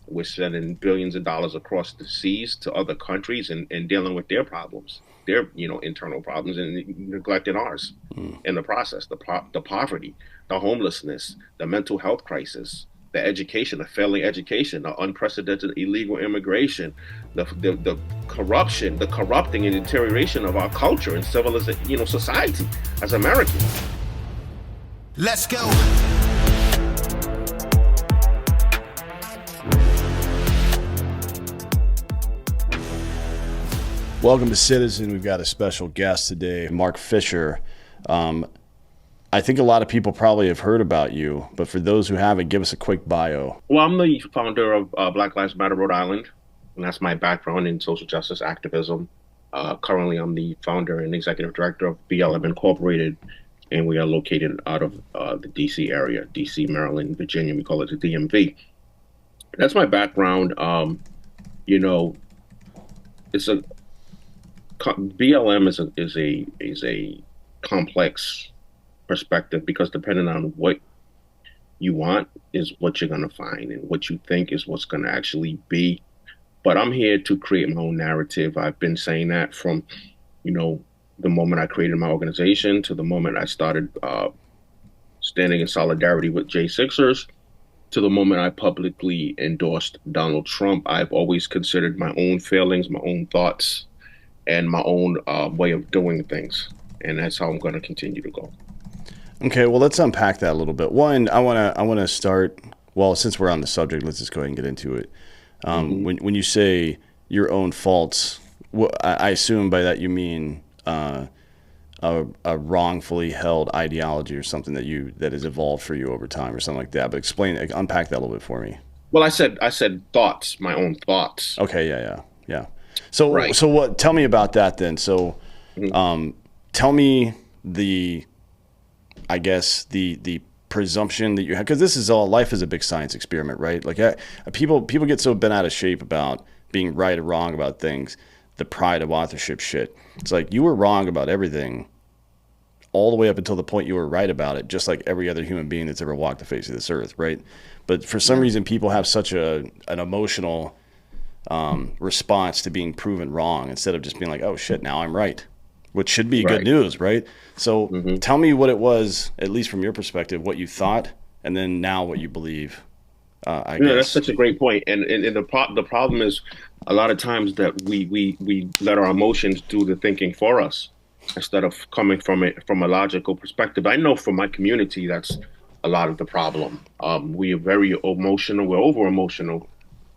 We're sending billions of dollars across the seas to other countries and dealing with their problems, their internal problems, and neglecting ours Mm. in the process. The poverty, the homelessness, the mental health crisis, the education, the failing education, the unprecedented illegal immigration, the corruption, the corrupting and deterioration of our culture and civilization, society as Americans. Let's go. Welcome to Citizen. We've got a special guest today, Mark Fisher. I think a lot of people probably have heard about you, but for those who haven't, give us a quick bio. Well, I'm the founder of Black Lives Matter Rhode Island, and that's my background in social justice activism. Currently, I'm the founder and executive director of BLM Incorporated, and we are located out of the DC area, DC, Maryland, Virginia. We call it the DMV. That's my background. You know, it's a BLM is a complex perspective because depending on what you want is what you're going to find, and what you think is what's going to actually be. But I'm here to create my own narrative. I've been saying that from, the moment I created my organization to the moment I started standing in solidarity with J6ers to the moment I publicly endorsed Donald Trump. I've always considered my own failings, my own thoughts, and my own way of doing things. And that's how I'm going to continue to go. Okay, well, let's unpack that a little bit. One, I want to start. Well, since we're on the subject, let's just go ahead and get into it. When you say your own faults, I assume by that you mean a wrongfully held ideology or something that has evolved for you over time or something like that. But unpack that a little bit for me. Well, I said thoughts, my own thoughts. Okay, yeah. So Right. so what? Tell me about that then. So, Mhm. tell me the presumption that you have, because this is all life is a big science experiment, right? Like people get so bent out of shape about being right or wrong about things, the pride of authorship shit. It's like you were wrong about everything all the way up until the point you were right about it, just like every other human being that's ever walked the face of this earth, right? But for some reason, people have such an emotional response to being proven wrong instead of just being like, oh shit, now I'm right, which should be good Right. news, right? So hmm tell me what it was, at least from your perspective, what you thought, and then now what you believe, I That's guess. such a great point. And the problem is a lot of times that we let our emotions do the thinking for us instead of coming from it from a logical perspective. I know from my community that's a lot of the problem. We are very emotional. We're over emotional.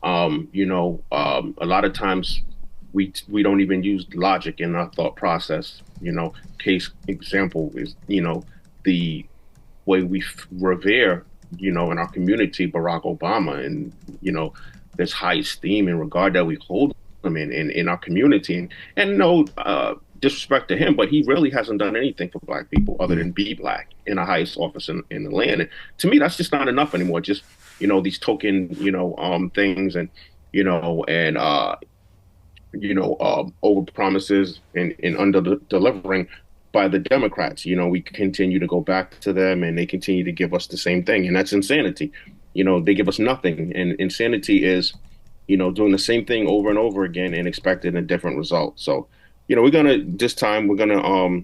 A lot of times we don't even use logic in our thought process. Case example is the way we revere in our community Barack Obama, and this high esteem and regard that we hold him in our community, and no disrespect to him, but he really hasn't done anything for Black people other than be Black in the highest office in the land. And to me, that's just not enough anymore. Just these token things, and over promises and under delivering by the Democrats. We continue to go back to them, and they continue to give us the same thing, and that's insanity. They give us nothing, and insanity is doing the same thing over and over again and expecting a different result. So we're gonna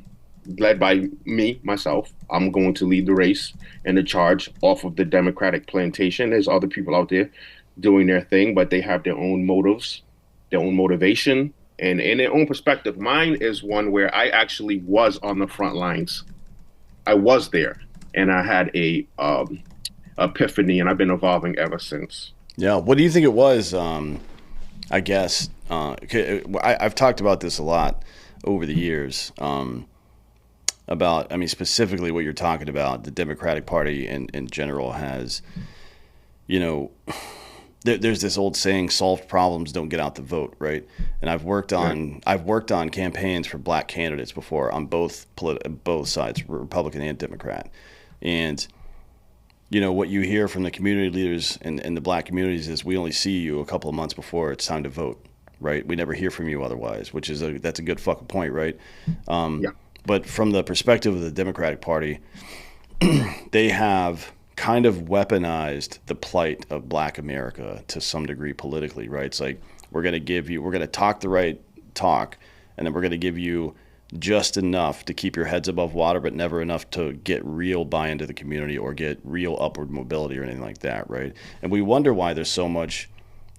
led by me myself, I'm going to lead the race and the charge off of the Democratic plantation. There's other people out there doing their thing, but they have their own motives, their own motivation, and their own perspective. Mine is one where I actually was on the front lines. I was there, and I had a epiphany, and I've been evolving ever since. Yeah. What do you think it was? I guess I've talked about this a lot over the years. I mean, specifically what you're talking about, the Democratic Party in general has, you know, there's this old saying, solved problems don't get out the vote, right? And Right. I've worked on campaigns for black candidates before on both sides, Republican and Democrat. And what you hear from the community leaders in the black communities is we only see you a couple of months before it's time to vote, right? We never hear from you otherwise, which is that's a good fucking point, right? Um, Yeah. but from the perspective of the Democratic Party, they have kind of weaponized the plight of Black America to some degree politically, right? It's like we're going to talk the right talk, and then we're going to give you just enough to keep your heads above water, but never enough to get real buy-in to the community or get real upward mobility or anything like that, right? And we wonder why there's so much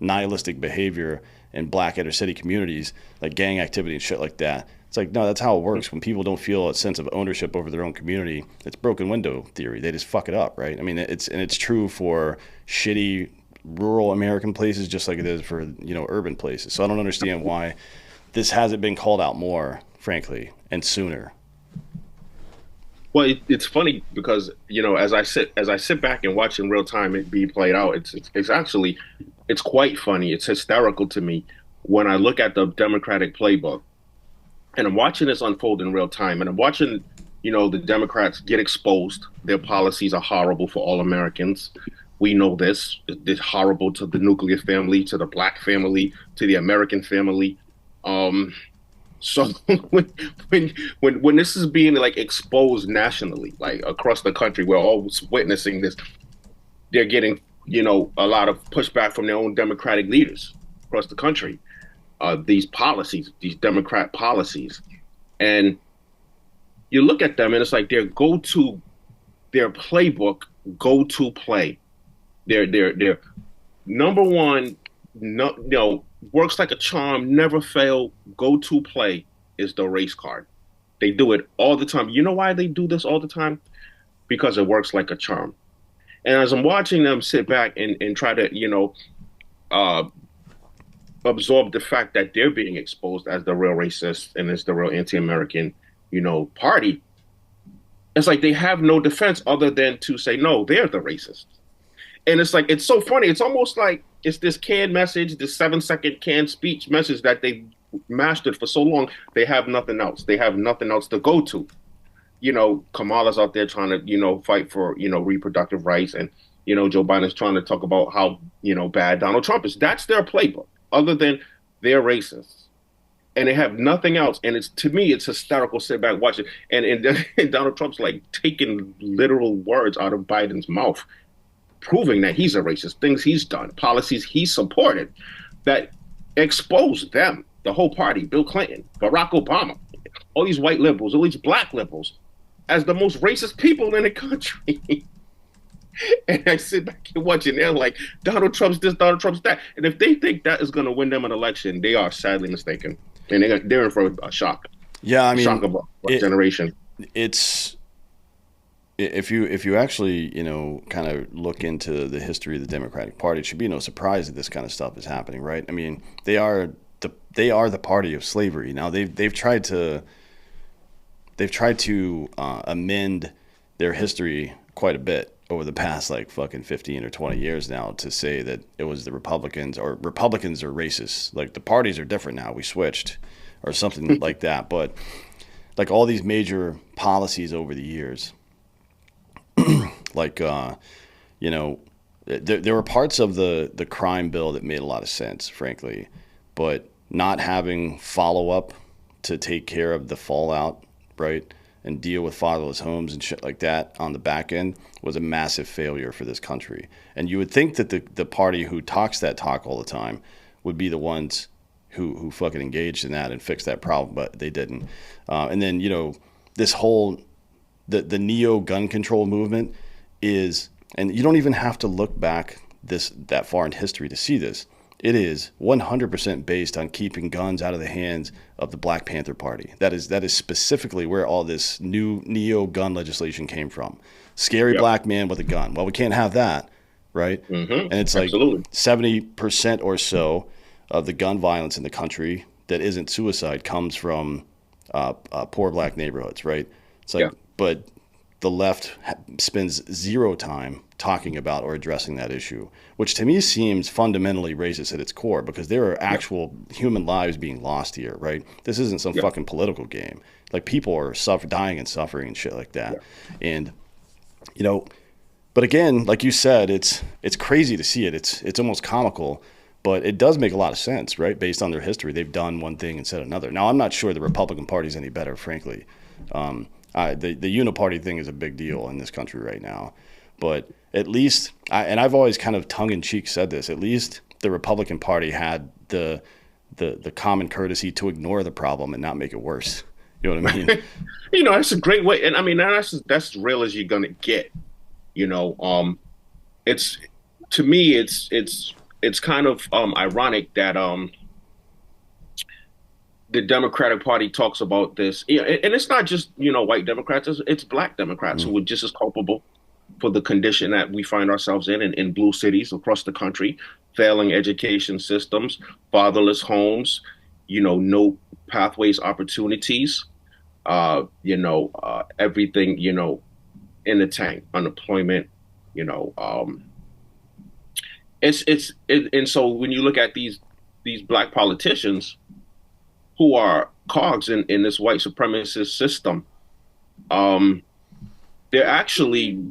nihilistic behavior in Black inner city communities, like gang activity and shit like that. It's like, no, that's how it works. When people don't feel a sense of ownership over their own community, it's broken window theory. They just fuck it up, right? I mean, it's true for shitty rural American places just like it is for, urban places. So I don't understand why this hasn't been called out more, frankly, and sooner. Well, it's funny because as I sit back and watch in real time it being played out, it's actually it's quite funny. It's hysterical to me when I look at the Democratic playbook and I'm watching this unfold in real time, and I'm watching the Democrats get exposed. Their policies are horrible for all Americans. We know this. It's horrible to the nuclear family, to the Black family, to the American family. So when this is being like exposed nationally, like across the country, we're all witnessing this. They're getting a lot of pushback from their own Democratic leaders across the country. These policies, these Democrat policies, and you look at them and it's like their playbook, go-to play. Their number one, works like a charm, never fail, go-to play is the race card. They do it all the time. You know why they do this all the time? Because it works like a charm. And as I'm watching them sit back and try to, absorb the fact that they're being exposed as the real racist and as the real anti-American, party, it's like they have no defense other than to say, no, they're the racist. And it's like, it's so funny. It's almost like it's this canned message, this 7-second canned speech message that they mastered for so long. They have nothing else. They have nothing else to go to. Kamala's out there trying to, fight for, reproductive rights. And, Joe Biden's trying to talk about how, bad Donald Trump is. That's their playbook, other than they're racists. And they have nothing else. And to me, it's hysterical. Sit back, watch it. And Donald Trump's like taking literal words out of Biden's mouth, proving that he's a racist, things he's done, policies he's supported that expose them, the whole party, Bill Clinton, Barack Obama, all these white liberals, all these Black liberals, as the most racist people in the country. And I sit back and watch it, and they're like, Donald Trump's this, Donald Trump's that. And if they think that is going to win them an election, they are sadly mistaken. And they're in for a shock. Yeah, I mean, shock of a generation. It's if you actually kind of look into the history of the Democratic Party, it should be no surprise that this kind of stuff is happening, right? I mean, they are the party of slavery. Now they've tried to amend their history quite a bit over the past like fucking 15 or 20 years now to say that it was the Republicans are racist. Like the parties are different now. We switched or something like that. But like all these major policies over the years, like, there were parts of the crime bill that made a lot of sense, frankly, but not having follow up to take care of the fallout, right? And deal with fatherless homes and shit like that on the back end was a massive failure for this country. And you would think that the party who talks that talk all the time would be the ones who fucking engaged in that and fixed that problem, but they didn't. And then, this whole, the neo-gun control movement is, and you don't even have to look back that far in history to see this. It is 100% based on keeping guns out of the hands of the Black Panther Party. That is specifically where all this new neo-gun legislation came from. Scary black man with a gun. Well, we can't have that, right? Mm-hmm. And it's absolutely. Like 70% or so of the gun violence in the country that isn't suicide comes from poor black neighborhoods, right? It's like, but the left spends zero time talking about or addressing that issue, which to me seems fundamentally racist at its core, because there are actual human lives being lost here, right? This isn't some fucking political game. Like people are dying and suffering and shit like that. And, but again, like you said, it's crazy to see it. It's almost comical, but it does make a lot of sense, right? Based on their history, they've done one thing and said another. Now, I'm not sure the Republican Party is any better, frankly. The uniparty thing is a big deal in this country right now, but at least, and I've always kind of tongue in cheek said this, at least the Republican Party had the common courtesy to ignore the problem and not make it worse. You know what I mean? That's a great way, and I mean that's as real as you're gonna get. You know, it's to me, it's kind of ironic that the Democratic Party talks about this, and it's not just white Democrats; it's black Democrats who are just as culpable for the condition that we find ourselves in blue cities across the country, failing education systems, fatherless homes, no pathways, opportunities, everything, in the tank, unemployment, and so when you look at these black politicians who are cogs in this white supremacist system, they're actually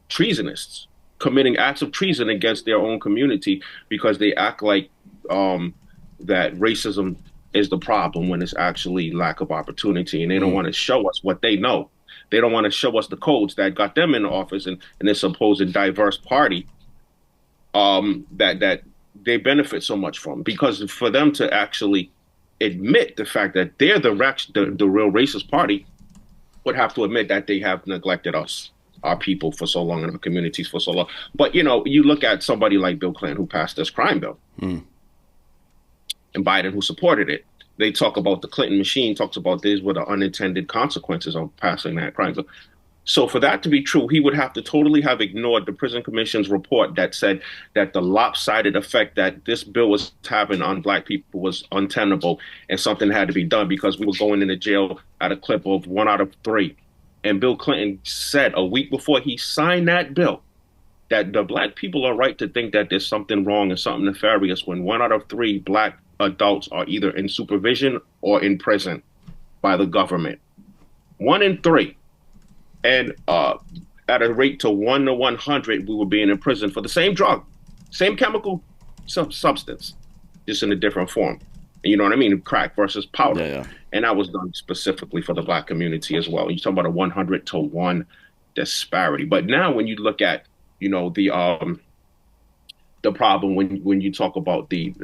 treasonists, committing acts of treason against their own community because they act like that racism is the problem when it's actually lack of opportunity, and they don't want to show us what they know. They don't want to show us the codes that got them in office and this supposed diverse party that they benefit so much from. Because for them to actually admit the fact that they're the real racist party would have to admit that they have neglected us, our people, for so long, and our communities for so long. But you look at somebody like Bill Clinton, who passed this crime bill, and Biden, who supported it. They talk about the Clinton machine, talks about these were the unintended consequences of passing that crime bill. So for that to be true, he would have to totally have ignored the Prison Commission's report that said that the lopsided effect that this bill was having on black people was untenable, and something had to be done because we were going into jail at a clip of 1 out of 3. And Bill Clinton said a week before he signed that bill that the black people are right to think that there's something wrong and something nefarious when 1 out of 3 black adults are either in supervision or in prison by the government. 1 in 3. And at a rate to 1 to 100, we were being in prison for the same drug, same chemical substance, just in a different form. And you know what I mean? Crack versus powder. Yeah. And that was done specifically for the black community as well. You talk about a 100 to 1 disparity. But now when you look at, the problem when you talk about the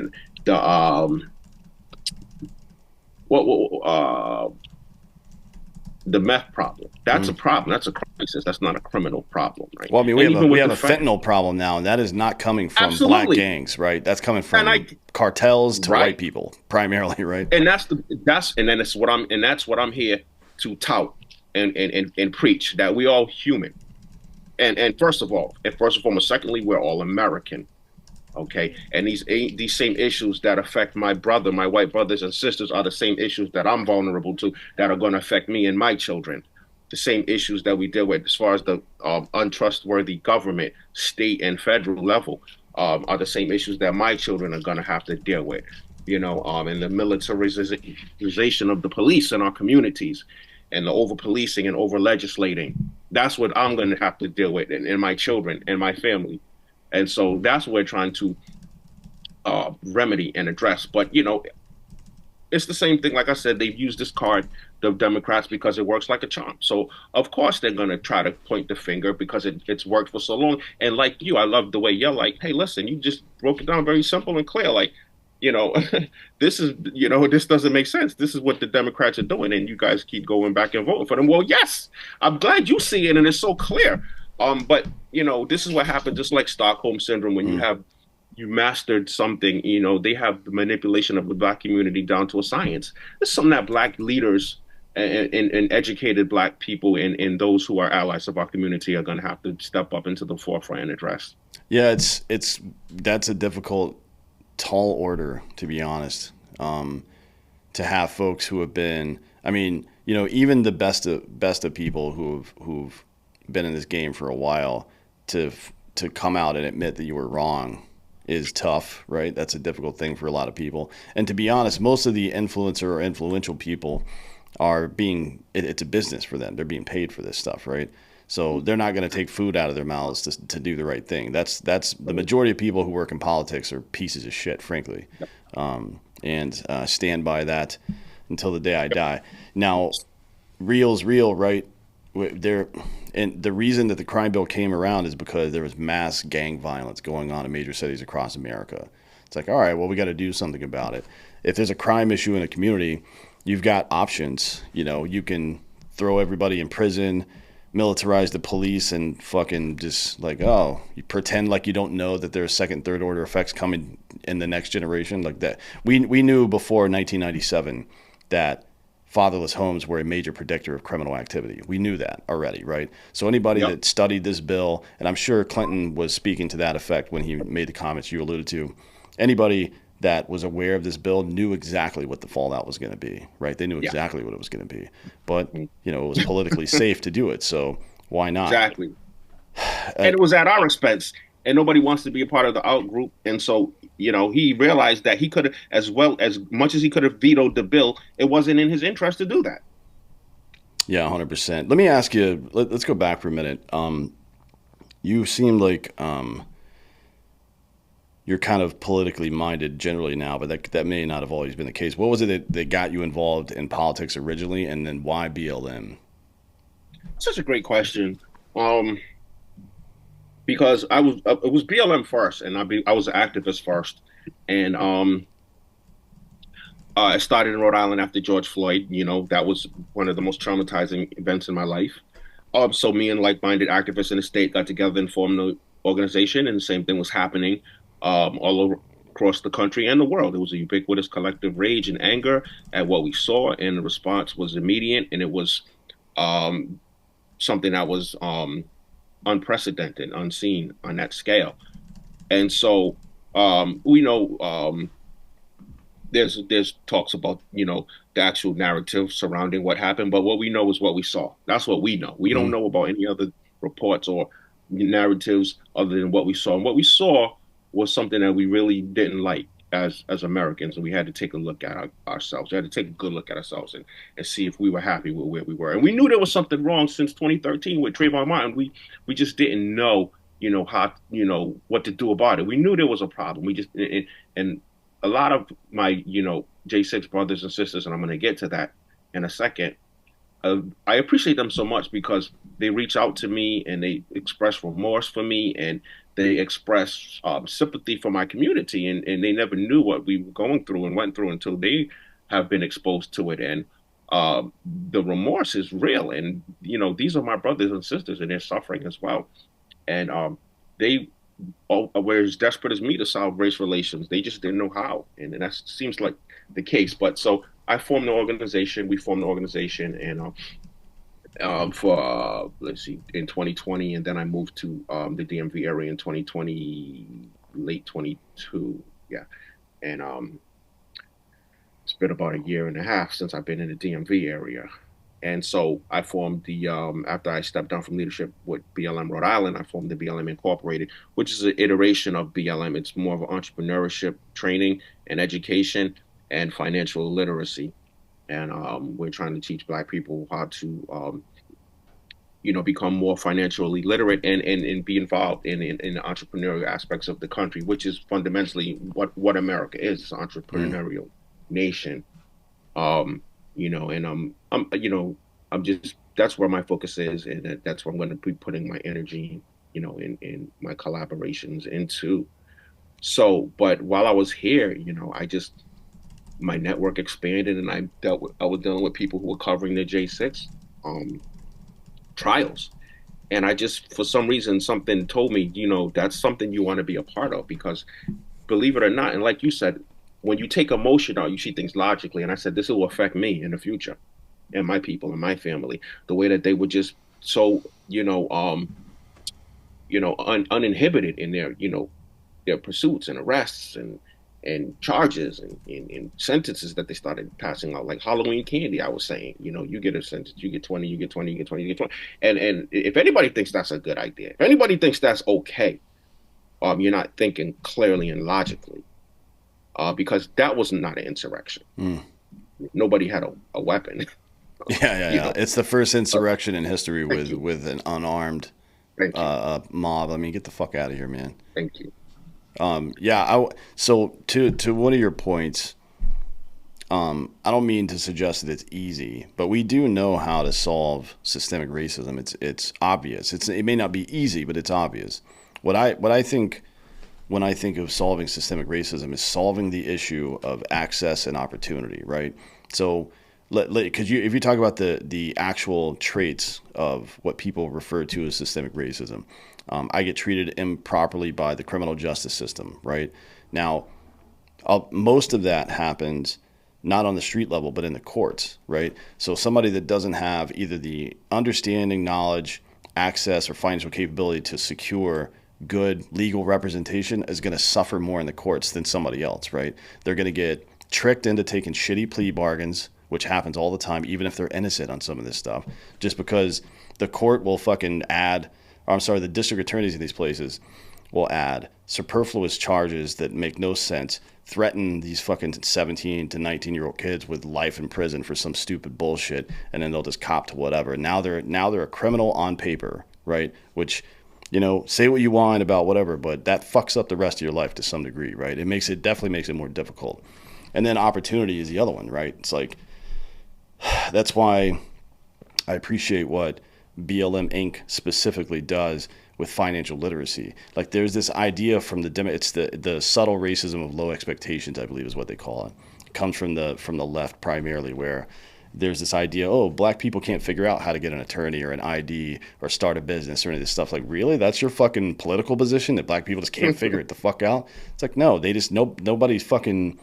meth problem. That's a problem. That's a crisis. That's not a criminal problem, right? Well, I mean, we have a fentanyl problem now, and that is not coming from black gangs, right? That's coming from cartels to white people primarily, right? And that's what I'm here to tout and preach, that we all human. And first and foremost, secondly, we're all American. Okay, and these same issues that affect my white brothers and sisters, are the same issues that I'm vulnerable to, that are going to affect me and my children. The same issues that we deal with as far as the untrustworthy government, state and federal level, are the same issues that my children are going to have to deal with. And the militarization of the police in our communities, and the over-policing and over-legislating. That's what I'm going to have to deal with, and my children and my family. And so that's what we're trying to remedy and address. But, it's the same thing. Like I said, they've used this card, the Democrats, because it works like a charm. So, of course, they're going to try to point the finger because it's worked for so long. And like you, I love the way you're like, hey, listen, you just broke it down very simple and clear. Like, this is, this doesn't make sense. This is what the Democrats are doing. And you guys keep going back and voting for them. Well, yes, I'm glad you see it. And it's so clear. But, this is what happens, just like Stockholm Syndrome, when you mastered something, they have the manipulation of the black community down to a science. It's something that black leaders and educated black people and those who are allies of our community are going to have to step up into the forefront and address. Yeah, that's a difficult, tall order, to be honest, to have folks who have been, even the best of people who've been in this game for a while, to come out and admit that you were wrong is tough, right? That's a difficult thing for a lot of people. And to be honest, most of the influencer or influential people are it's a business for them. They're being paid for this stuff, right? So they're not going to take food out of their mouths to do the right thing. That's the majority of people who work in politics are pieces of shit, frankly, and stand by that until the day I die. Now, real's real, right? And the reason that the crime bill came around is because there was mass gang violence going on in major cities across America. It's like, all right, well, we got to do something about it. If there's a crime issue in a community, you've got options. You know, you can throw everybody in prison, militarize the police, and fucking just like, oh, you pretend like you don't know that there's second, third order effects coming in the next generation like that. We knew before 1997 that fatherless homes were a major predictor of criminal activity. We knew that already, right? So anybody Yep. that studied this bill, and I'm sure Clinton was speaking to that effect when he made the comments you alluded to, anybody that was aware of this bill knew exactly what the fallout was going to be, right? They knew Yeah. exactly what it was going to be. But, you know, it was politically safe to do it, so why not? Exactly. And it was at our expense. And nobody wants to be a part of the out group. And so, he realized that he could have, as much as he could have vetoed the bill, it wasn't in his interest to do that. Yeah, 100%. Let me ask you, let's go back for a minute. You seem like you're kind of politically minded generally now, but that may not have always been the case. What was it that got you involved in politics originally, and then why BLM? Such a great question. Because it was BLM first, and I was an activist first, and I started in Rhode Island after George Floyd. That was one of the most traumatizing events in my life. So me and like-minded activists in the state got together and formed the organization, and the same thing was happening all over across the country and the world. It was a ubiquitous collective rage and anger at what we saw, and the response was immediate, and it was something that was unprecedented, unseen on that scale. And so we know there's talks about the actual narrative surrounding what happened, but what we know is what we saw. That's what we know. We don't know about any other reports or narratives other than what we saw. And what we saw was something that we really didn't like as Americans, and we had to take a look at ourselves. We had to take a good look at ourselves and see if we were happy with where we were. And we knew there was something wrong since 2013 with Trayvon Martin. We just didn't know, how, what to do about it. We knew there was a problem. We just and a lot of my, J6 brothers and sisters, and I'm going to get to that in a second. I appreciate them so much because they reach out to me and they express remorse for me, and they express sympathy for my community, and they never knew what we were going through and went through until they have been exposed to it. And the remorse is real, and these are my brothers and sisters, and they're suffering as well. And they were as desperate as me to solve race relations. They just didn't know how, and that seems like the case. But so I formed the organization. We formed the organization, and for let's see, in 2020, and then I moved to the DMV area in 2020, late 22. Yeah, and it's been about a year and a half since I've been in the DMV area. And so I formed the after I stepped down from leadership with BLM Rhode Island, I formed the BLM Incorporated, which is an iteration of BLM. It's more of an entrepreneurship training and education and financial literacy. And we're trying to teach Black people how to, become more financially literate and be involved in the entrepreneurial aspects of the country, which is fundamentally what America is. It's an entrepreneurial nation. And I'm just, that's where my focus is, and that's where I'm going to be putting my energy, in my collaborations into. So, but while I was here, my network expanded, and I was dealing with people who were covering the J6 trials. And I just, for some reason, something told me, that's something you want to be a part of, because believe it or not, and like you said, when you take emotion out, you see things logically. And I said, this will affect me in the future and my people and my family, the way that they were just so, uninhibited in their pursuits and arrests and charges and sentences that they started passing out, like Halloween candy. I was saying, you get a sentence, you get 20, you get 20, you get 20, you get 20. And if anybody thinks that's a good idea, if anybody thinks that's okay, you're not thinking clearly and logically. Because that was not an insurrection. Nobody had a weapon. Yeah. It's the first insurrection in history with an unarmed mob. I mean, get the fuck out of here, man. Thank you. So to one of your points, I don't mean to suggest that it's easy, but we do know how to solve systemic racism. It's obvious. It may not be easy, but it's obvious. What I think when I think of solving systemic racism is solving the issue of access and opportunity, right? So, because if you talk about the actual traits of what people refer to as systemic racism, I get treated improperly by the criminal justice system, right? Now, most of that happens not on the street level, but in the courts, right? So somebody that doesn't have either the understanding, knowledge, access, or financial capability to secure good legal representation is going to suffer more in the courts than somebody else, right? They're going to get tricked into taking shitty plea bargains, which happens all the time, even if they're innocent on some of this stuff, just because the court will fucking the district attorneys in these places will add superfluous charges that make no sense, threaten these fucking 17 to 19-year-old kids with life in prison for some stupid bullshit, and then they'll just cop to whatever. Now they're a criminal on paper, right? Which, say what you want about whatever, but that fucks up the rest of your life to some degree, right? It definitely makes it more difficult. And then opportunity is the other one, right? It's like, that's why I appreciate what BLM Inc. specifically does with financial literacy. Like, there's this idea from it's the subtle racism of low expectations, I believe is what they call it. It comes from the left primarily, where there's this idea, black people can't figure out how to get an attorney or an ID or start a business or any of this stuff. Like, really? That's your fucking political position, that black people just can't figure it the fuck out? It's like, no, nobody's fucking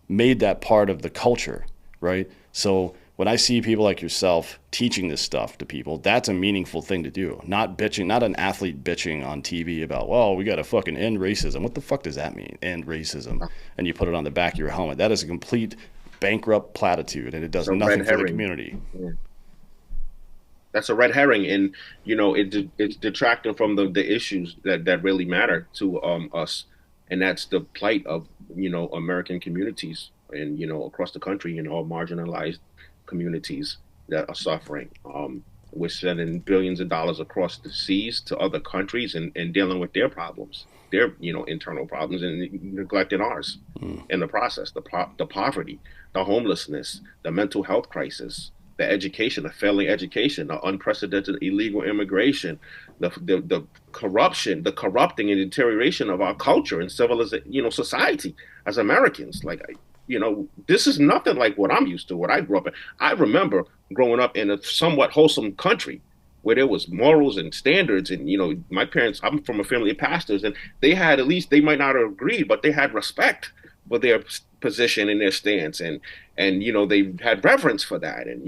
made that part of the culture, right? So when I see people like yourself teaching this stuff to people, that's a meaningful thing to do. Not bitching, not an athlete bitching on TV about, well, we got to fucking end racism. What the fuck does that mean? End racism. And you put it on the back of your helmet. That is a complete bankrupt platitude, and it does nothing for the community. Yeah. That's a red herring, and it's detracting from the issues that really matter to us, and that's the plight of American communities and across the country, all marginalized communities that are suffering. We're sending billions of dollars across the seas to other countries and dealing with their problems, their internal problems, and neglecting ours in the process. The poverty, the homelessness, the mental health crisis, the education, the failing education, the unprecedented illegal immigration, the corruption, the corrupting and deterioration of our culture and civilization, society as Americans. This is nothing like what I'm used to, what I grew up in. I remember growing up in a somewhat wholesome country where there was morals and standards. And, my parents, I'm from a family of pastors, and they had, at least they might not have agreed, but they had respect for their position and their stance. And they had reverence for that. And,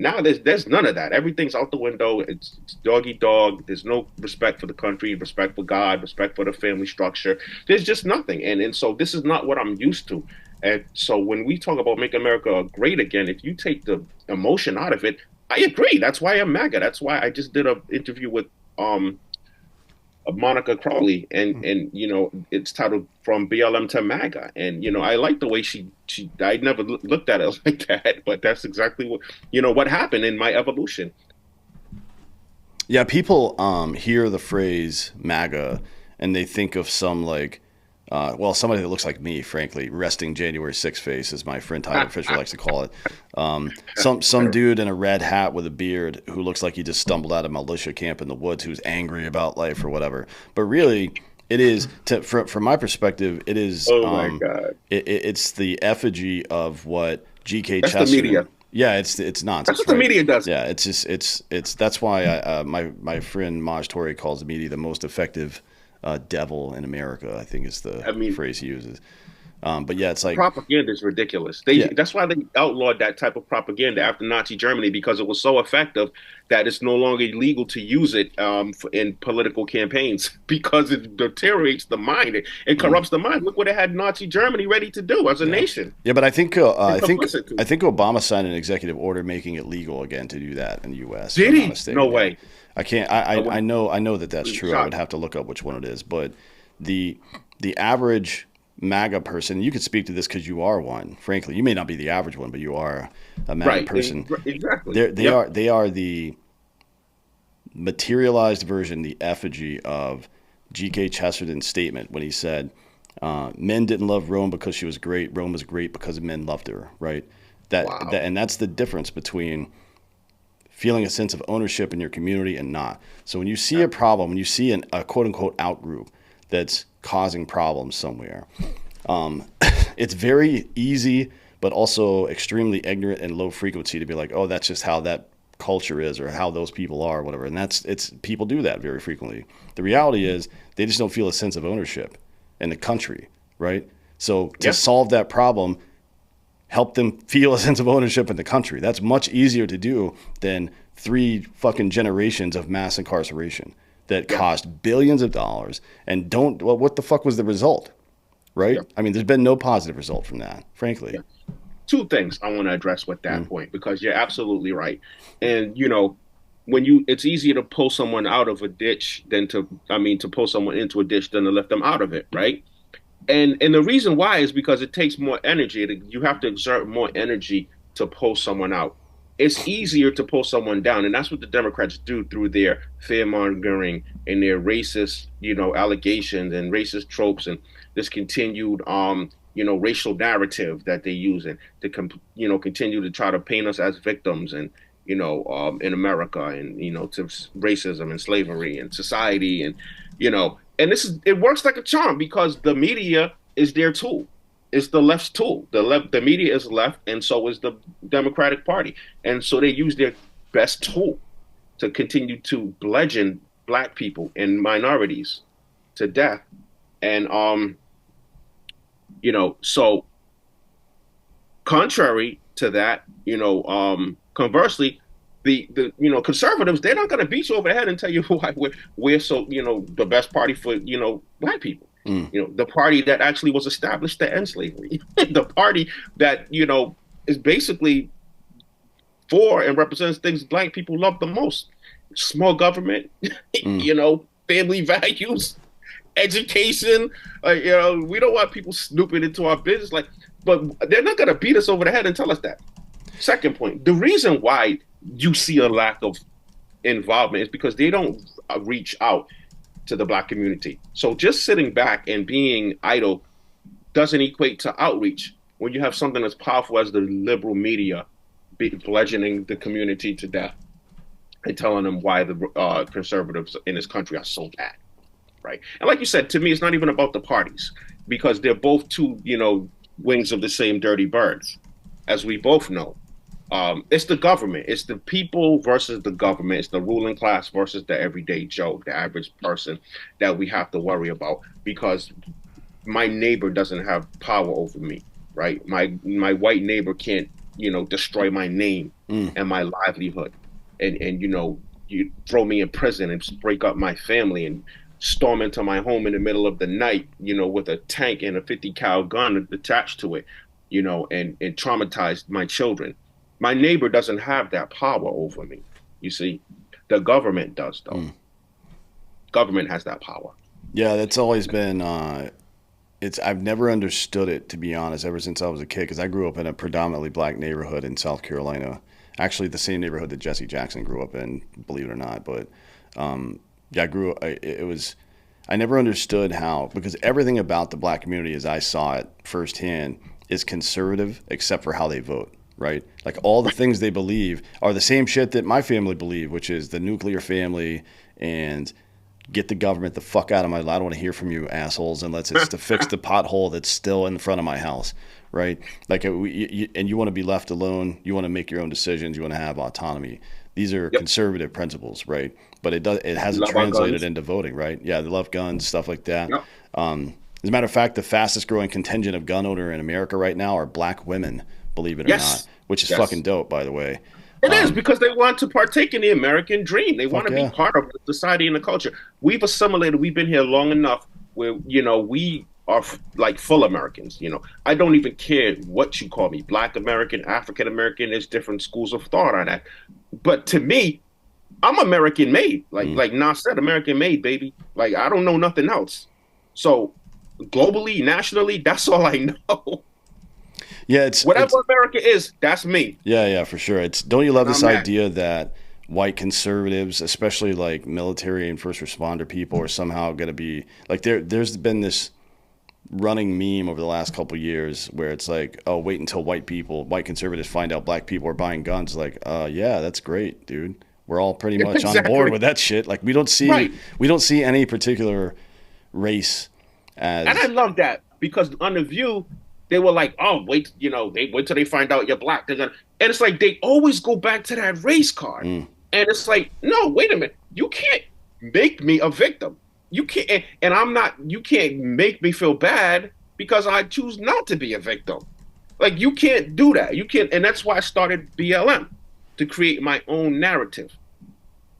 now there's none of that. Everything's out the window. It's dog eat dog. There's no respect for the country, respect for God, respect for the family structure. There's just nothing. And so this is not what I'm used to. And so when we talk about make America great again, if you take the emotion out of it, I agree. That's why I'm MAGA. That's why I just did an interview with Monica Crowley, and it's titled From BLM to MAGA. And I like the way she I never looked at it like that, but that's exactly what happened in my evolution. Yeah, people hear the phrase MAGA and they think of some somebody that looks like me, frankly, resting January 6th face, as my friend Tyler Fisher likes to call it. Some dude in a red hat with a beard who looks like he just stumbled out of militia camp in the woods, who's angry about life or whatever. But really, it is, from my perspective, it is. Oh my God! It's the effigy of what G.K. That's Chesterton. The media. Yeah, it's nonsense. That's what the media does. Yeah, it's that's why my friend Maj Toure calls the media the most effective devil in America, I think is the phrase he uses. But yeah, it's like propaganda is ridiculous. That's why they outlawed that type of propaganda after Nazi Germany, because it was so effective that it's no longer illegal to use it in political campaigns, because it deteriorates the mind. It corrupts the mind. Look what it had Nazi Germany ready to do as a nation. Yeah, but I think Obama signed an executive order making it legal again to do that in the U.S. Did he? No way. I can't. I know that's true. I would have to look up which one it is. But the average MAGA person, you could speak to this because you are one. Frankly, you may not be the average one, but you are a MAGA person. Exactly. They are the materialized version, the effigy of G.K. Chesterton's statement when he said, Men didn't love Rome because she was great. Rome was great because men loved her, right? Wow. And that's the difference between feeling a sense of ownership in your community and not. So when you see a problem, when you see a quote unquote out group that's causing problems somewhere, it's very easy, but also extremely ignorant and low frequency to be like, oh, that's just how that culture is or how those people are, or whatever. And it's people do that very frequently. The reality is they just don't feel a sense of ownership in the country, right? So to solve that problem, help them feel a sense of ownership in the country. That's much easier to do than 3 fucking generations of mass incarceration that cost billions of dollars and well, what the fuck was the result, right? Yeah. I mean, there's been no positive result from that, frankly. Yeah. Two things I want to address with that point, because you're absolutely right. And, it's easier to pull someone out of a ditch than to pull someone into a ditch than to lift them out of it, right? And the reason why is because it takes more energy. You have to exert more energy to pull someone out. It's easier to pull someone down, and that's what the Democrats do through their fear mongering and their racist, allegations and racist tropes and this continued, racial narrative that they use and to, continue to try to paint us as victims and, in America and, to racism and slavery and society and, and it works like a charm because the media is their tool. It's the left's tool. The media is left, and so is the Democratic Party. And so they use their best tool to continue to bludgeon black people and minorities to death. And so contrary to that, conversely, the conservatives, they're not going to beat you over the head and tell you why we're so the best party for black people. The party that actually was established to end slavery, the party that is basically for and represents things black people love the most: small government, family values, education. We don't want people snooping into our business, but they're not going to beat us over the head and tell us that. Second point: the reason why you see a lack of involvement is because they don't reach out to the black community. So just sitting back and being idle doesn't equate to outreach when you have something as powerful as the liberal media bludgeoning the community to death and telling them why the conservatives in this country are so bad, right? And like you said, to me, it's not even about the parties because they're both two, wings of the same dirty birds, as we both know. It's the government. It's the people versus the government. It's the ruling class versus the everyday Joe, the average person that we have to worry about because my neighbor doesn't have power over me, right? My white neighbor can't, destroy my name and my livelihood and you throw me in prison and break up my family and storm into my home in the middle of the night, with a tank and a 50 cal gun attached to it, and traumatize my children. My neighbor doesn't have that power over me. You see, the government does, though. Government has that power. Yeah, that's always been. I've never understood it, to be honest, ever since I was a kid, because I grew up in a predominantly black neighborhood in South Carolina. Actually, the same neighborhood that Jesse Jackson grew up in, believe it or not. But I grew up. I never understood how, because everything about the black community, as I saw it firsthand, is conservative except for how they vote. Right? Like all the things they believe are the same shit that my family believe, which is the nuclear family and get the government the fuck out of my life. I don't want to hear from you assholes unless it's to fix the pothole that's still in front of my house. Right? Like, and you want to be left alone. You want to make your own decisions. You want to have autonomy. These are conservative principles, right? But it hasn't translated into voting, right? Yeah, they love guns, stuff like that. Yep. As a matter of fact, the fastest growing contingent of gun owner in America right now are black women. Believe it or not, which is fucking dope, by the way. It is because they want to partake in the American dream. They want to be part of the society and the culture. We've assimilated. We've been here long enough where, we are like full Americans. I don't even care what you call me, Black American, African American. There's different schools of thought on that. But to me, I'm American made. Like Nas said, American made, baby. Like, I don't know nothing else. So globally, nationally, that's all I know. Yeah, whatever America is, that's me. Yeah, for sure. Don't you love this idea that white conservatives, especially like military and first responder people, are somehow going to be like there's been this running meme over the last couple of years where it's like, oh, wait until white conservatives find out black people are buying guns. Like, yeah, that's great, dude. We're all pretty much on board with that shit. Like, we don't see any particular race as. And I love that because on The View, they were like, oh, wait, they wait till they find out you're black. And it's like they always go back to that race card. And it's like, no, wait a minute. You can't make me a victim. You can't, and I'm not, you can't make me feel bad because I choose not to be a victim. Like, you can't do that. You can't, and that's why I started BLM, to create my own narrative.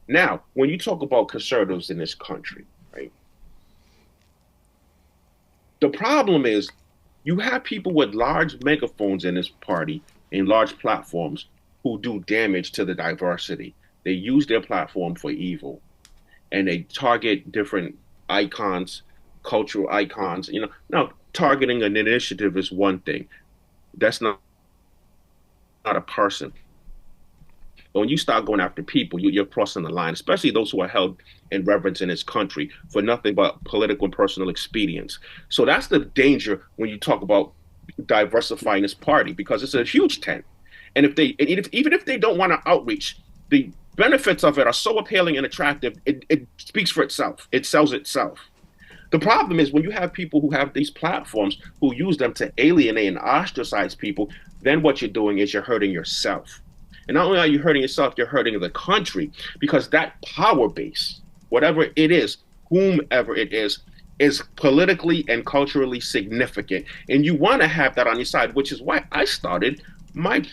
Now, when you talk about conservatives in this country, right? The problem is you have people with large megaphones in this party and large platforms who do damage to the diversity. They use their platform for evil. And they target different icons, cultural icons. Now targeting an initiative is one thing. That's not a person. But when you start going after people, you're crossing the line, especially those who are held in reverence in this country for nothing but political and personal expedience. So that's the danger when you talk about diversifying this party, because it's a huge tent. And even if they don't want to outreach, the benefits of it are so appealing and attractive, it speaks for itself. It sells itself. The problem is when you have people who have these platforms who use them to alienate and ostracize people, then what you're doing is you're hurting yourself. And not only are you hurting yourself, you're hurting the country, because that power base, whatever it is, whomever it is politically and culturally significant. And you want to have that on your side, which is why I started my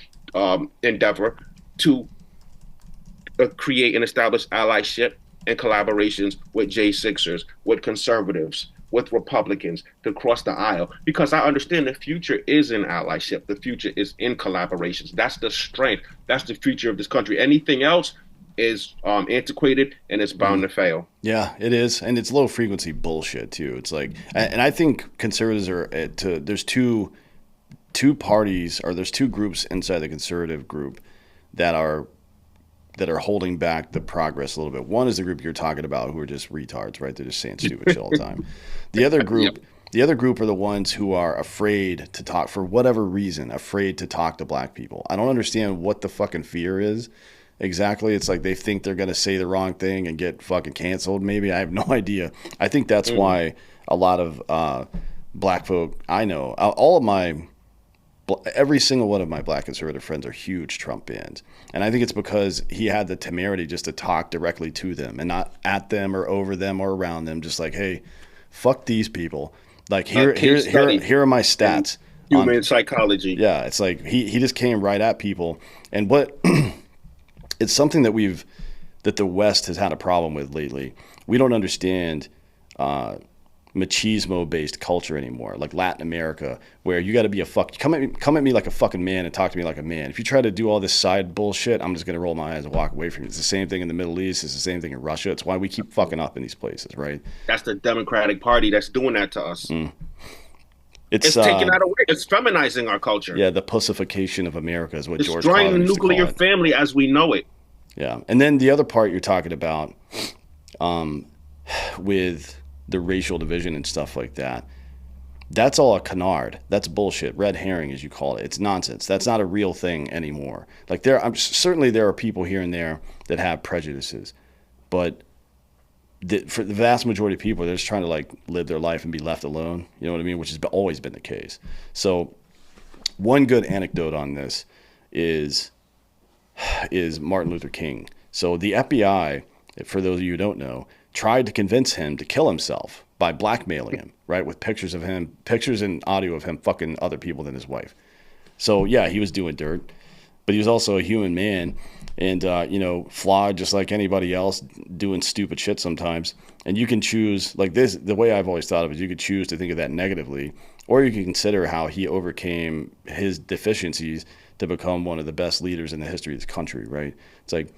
endeavor to create and establish allyship and collaborations with J6ers, with conservatives, with Republicans to cross the aisle, because I understand the future is in allyship. The future is in collaborations. That's the strength. That's the future of this country. Anything else is antiquated and it's bound to fail. Yeah, it is. And it's low frequency bullshit too. It's like, and I think conservatives are there's two parties, or there's two groups inside the conservative group that are holding back the progress a little bit. One is the group you're talking about, who are just retards, right? They're just saying stupid shit all the time. The other group, the other group are the ones who are afraid to talk, for whatever reason, afraid to talk to black people. I don't understand what the fucking fear is exactly. It's like they think they're going to say the wrong thing and get fucking canceled. Maybe, I have no idea. I think that's why a lot of black folk I know, every single one of my black conservative friends are huge Trump fans. And I think it's because he had the temerity just to talk directly to them and not at them or over them or around them. Just like, hey, fuck these people. Like, here are my stats. Human psychology. Yeah, it's like he just came right at people. And what it's something that the West has had a problem with lately. We don't understand machismo-based culture anymore, like Latin America, where you got to be come at me like a fucking man and talk to me like a man. If you try to do all this side bullshit, I'm just gonna roll my eyes and walk away from you. It's the same thing in the Middle East. It's the same thing in Russia. It's why we keep fucking up in these places, right? That's the Democratic Party that's doing that to us. It's taking that away. It's feminizing our culture. Yeah, the pussification of America is what it's George destroying Carlin the used to call nuclear it. family as we know it. Yeah, and then the other part you're talking about, with the racial division and stuff like that, that's all a canard. That's bullshit. Red herring, as you call it. It's nonsense. That's not a real thing anymore. Like, certainly there are people here and there that have prejudices, but for the vast majority of people, they're just trying to like live their life and be left alone. You know what I mean? Which has always been the case. So one good anecdote on this is Martin Luther King. So the FBI, for those of you who don't know, tried to convince him to kill himself by blackmailing him, right? With pictures and audio of him fucking other people than his wife. So yeah, he was doing dirt, but he was also a human man and, flawed just like anybody else, doing stupid shit sometimes. And you can choose, like this, the way I've always thought of it is you could choose to think of that negatively, or you can consider how he overcame his deficiencies to become one of the best leaders in the history of this country, right? It's like,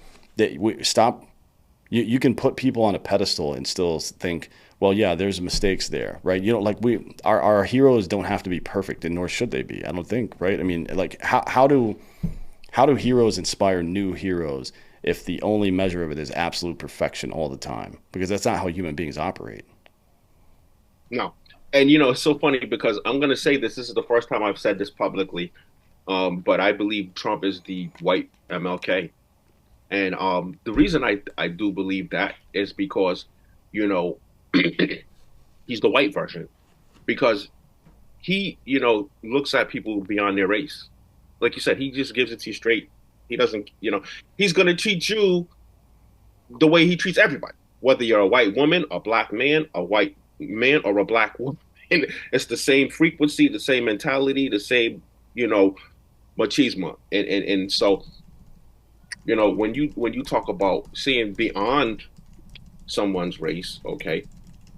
you can put people on a pedestal and still think, well, yeah, there's mistakes there, right? Like our heroes don't have to be perfect, and nor should they be, I don't think, right? I mean, like, how do heroes inspire new heroes if the only measure of it is absolute perfection all the time? Because that's not how human beings operate. No. And you know, it's so funny because I'm gonna say this. This is the first time I've said this publicly. But I believe Trump is the white MLK. And the reason I do believe that is because, you know, he's the white version. Because he, you know, looks at people beyond their race. Like you said, he just gives it to you straight. He doesn't, you know, he's gonna treat you the way he treats everybody, whether you're a white woman, a black man, a white man, or a black woman. It's the same frequency, the same mentality, the same, you know, machismo. And so, you know, when you talk about seeing beyond someone's race, okay,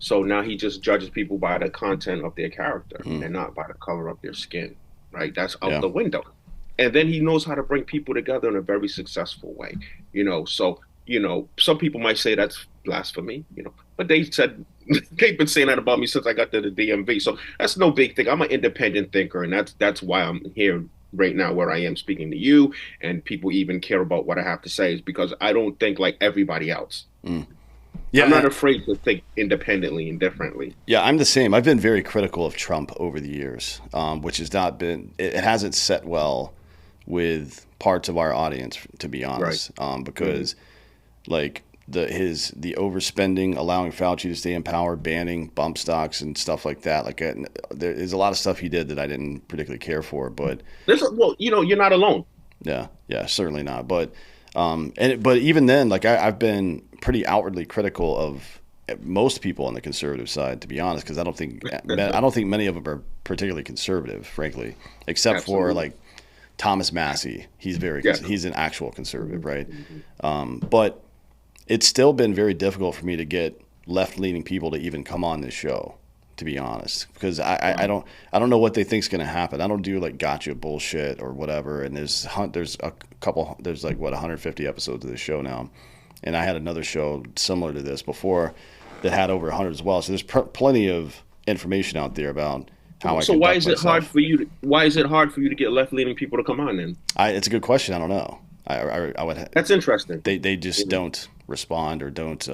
so now he just judges people by the content of their character Mm, and not by the color of their skin, right? That's out yeah. the window. And then he knows how to bring people together in a very successful way, you know. So, you know, some people might say that's blasphemy, you know, but they said they've been saying that about me since I got to the DMV. So that's no big thing. I'm an independent thinker, and that's why I'm here right now where I am speaking to you, and people even care about what I have to say is because I don't think like everybody else. Mm. I'm not Yeah, afraid to think independently and differently. yeah, I'm the same. I've been very critical of Trump over the years, which has not been, it hasn't set well with parts of our audience, to be Right. honest, Hmm. because like the overspending, allowing Fauci to stay in power, banning bump stocks and stuff like that. Like there's a lot of stuff he did that I didn't particularly care for, but Well, you know, you're not alone. yeah, yeah, certainly not. But even then, like I've been pretty outwardly critical of most people on the conservative side, to be honest, because I don't think many of them are particularly conservative, frankly, except for Absolutely. like Thomas Massey. Yes. He's an actual conservative, Hmm. right? Hmm. But it's still been very difficult for me to get left leaning people to even come on this show, to be honest, because I don't know what they think's going to happen. I don't do like gotcha bullshit or whatever. And there's a couple, there's like what 150 episodes of this show now, and I had another show similar to this before that had over 100 as well. So there's plenty of information out there about how I So why conduct is it hard myself. for you? Why is it hard for you to get left-leaning people to come on then? It's a good question. I don't know. I would. That's interesting. They just Mhm. don't respond or don't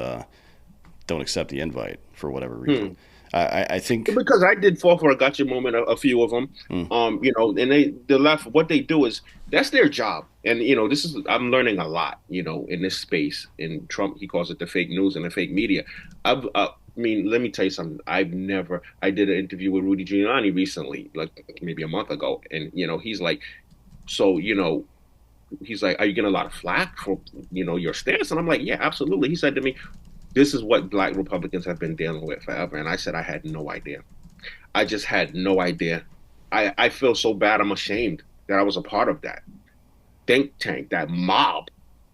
accept the invite for whatever reason. Hmm. I think. Because I did fall for a gotcha moment, a few of them, Mm, you know, and the left. What they do is that's their job, and you know, this is I'm learning a lot, you know, in this space. In Trump, he calls it the fake news and the fake media. I mean, let me tell you something. I did an interview with Rudy Giuliani recently, like maybe a month ago, and you know, he's like, so you know, he's like, are you getting a lot of flack for you know your stance? And I'm like, yeah, absolutely. He said to me, this is what Black Republicans have been dealing with forever, and I said I had no idea. I just had no idea. I feel so bad. I'm ashamed that I was a part of that think tank, that mob,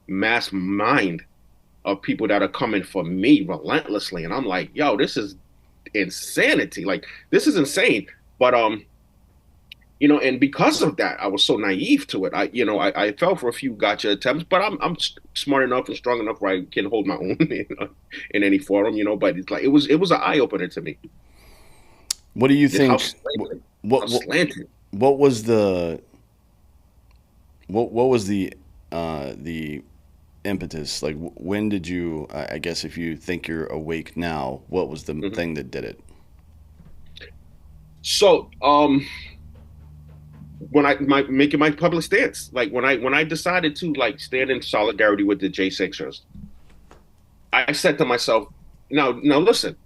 mass mind of people that are coming for me relentlessly. And I'm like, yo, this is insanity. Like, this is insane. But you know, and because of that, I was so naive to it. You know, I fell for a few gotcha attempts, but I'm smart enough and strong enough where I can hold my own in any forum, you know. But it's like it was an eye opener to me. what do you Just how think? slanted, how What what slanted. what was what was the impetus? Like when did you? I guess if you think you're awake now, what was the Mhm. thing that did it? So, when making my public stance, like when I decided to like stand in solidarity with the J6ers, I said to myself, now listen,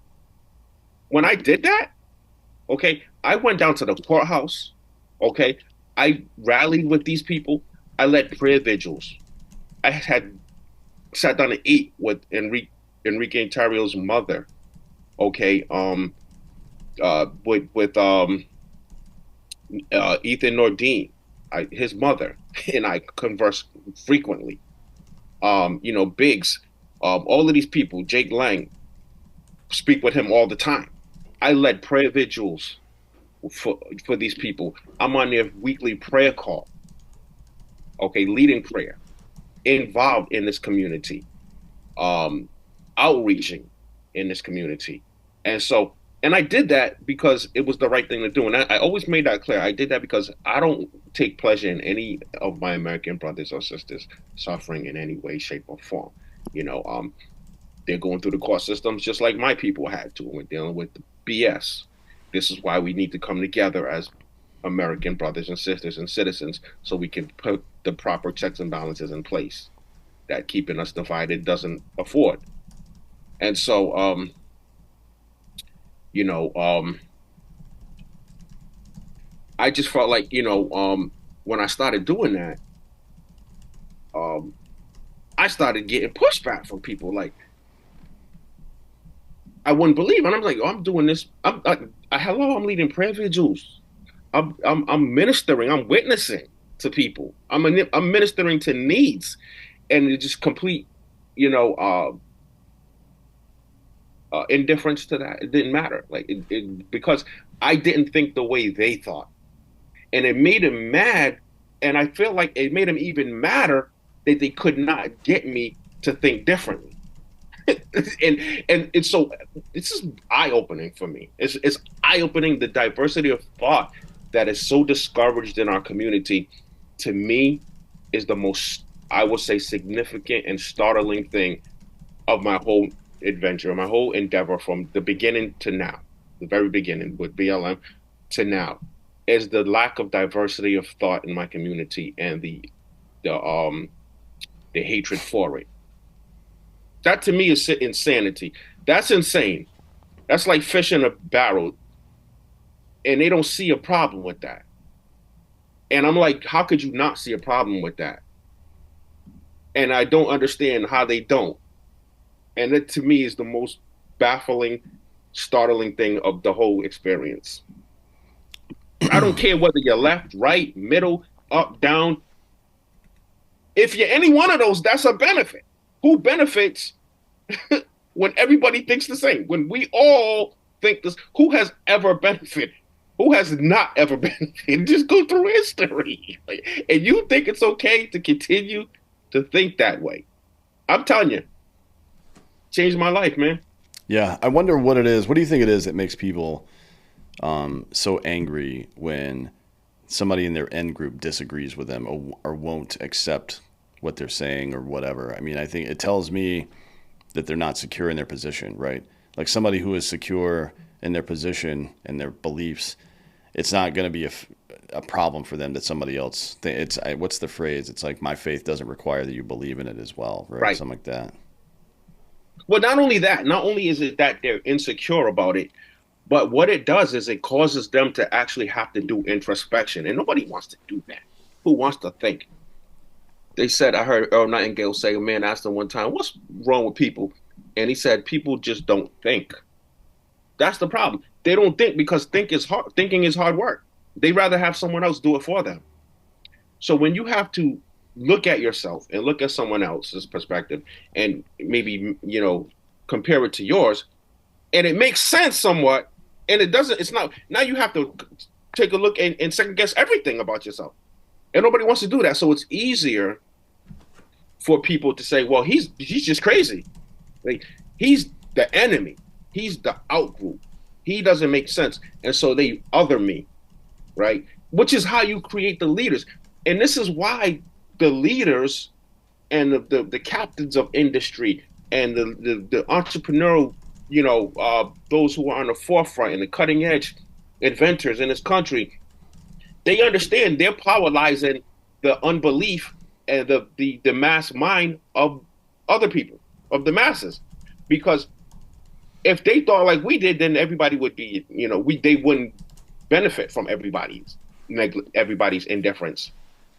when I did that, okay, I went down to the courthouse, okay, I rallied with these people, I led prayer vigils, I had sat down and ate with Enrique Tarrio's mother, okay, with Ethan Nordine, his mother, and I converse frequently. You know, Biggs, all of these people, Jake Lang, speak with him all the time. I led prayer vigils for these people. I'm on their weekly prayer call, okay, leading prayer, involved in this community, um, outreaching in this community. And so, and I did that because it was the right thing to do. And I always made that clear. I did that because I don't take pleasure in any of my American brothers or sisters suffering in any way, shape, or form. You know, they're going through the court systems just like my people had to. We're dealing with the BS. This is why we need to come together as American brothers and sisters and citizens so we can put the proper checks and balances in place that keeping us divided doesn't afford. And so, you know, I just felt like, when I started doing that, um, I started getting pushback from people. Like, I wouldn't believe, and I'm like, oh, I'm doing this. Hello, I'm leading prayer vigils. I'm ministering. I'm witnessing to people. I'm ministering to needs, and it just complete, you know, indifference to that. It didn't matter, like because I didn't think the way they thought, and it made them mad. And I feel like it made them even madder that they could not get me to think differently. And it's so it's just eye opening for me. It's eye opening, the diversity of thought that is so discouraged in our community. To me, is the most, I would say, significant and startling thing of my whole adventure, my whole endeavor from the beginning to now, the very beginning with BLM to now, is the lack of diversity of thought in my community and the the hatred for it. That to me is insanity. That's insane. That's like fish in a barrel, and they don't see a problem with that. And I'm like, how could you not see a problem with that? And I don't understand how they don't. And that to me is the most baffling, startling thing of the whole experience. I don't care whether you're left, right, middle, up, down. If you're any one of those, that's a benefit. Who benefits when everybody thinks the same? When we all think this, who has ever benefited? Who has not ever benefited? Just go through history. And you think it's okay to continue to think that way. I'm telling you, changed my life, man. Yeah, I wonder what it is. What do you think it is that makes people so angry when somebody in their end group disagrees with them or won't accept what they're saying or whatever? I mean, I think it tells me that they're not secure in their position, right? Like somebody who is secure in their position and their beliefs, it's not going to be a problem for them that somebody else. What's the phrase? It's like my faith doesn't require that you believe in it as well, right? Right. Something like that. Well, not only that, not only is it that they're insecure about it, but what it does is it causes them to actually have to do introspection. And nobody wants to do that. Who wants to think? They said, I heard Earl Nightingale say, a man asked him one time, what's wrong with people? And he said, people just don't think. That's the problem. They don't think because thinking is hard work. They'd rather have someone else do it for them. So when you have to look at yourself and look at someone else's perspective and maybe, compare it to yours, and it makes sense somewhat, and it doesn't, it's not, now you have to take a look and second guess everything about yourself. And nobody wants to do that. So it's easier for people to say, well, he's just crazy. Like, he's the enemy. He's the outgroup. He doesn't make sense. And so they other me, right? Which is how you create the leaders. And this is why the leaders and the captains of industry and the entrepreneurial, those who are on the forefront and the cutting edge inventors in this country, they understand their power lies in the unbelief and the mass mind of other people, of the masses. Because if they thought like we did, then everybody would be, they wouldn't benefit from everybody's indifference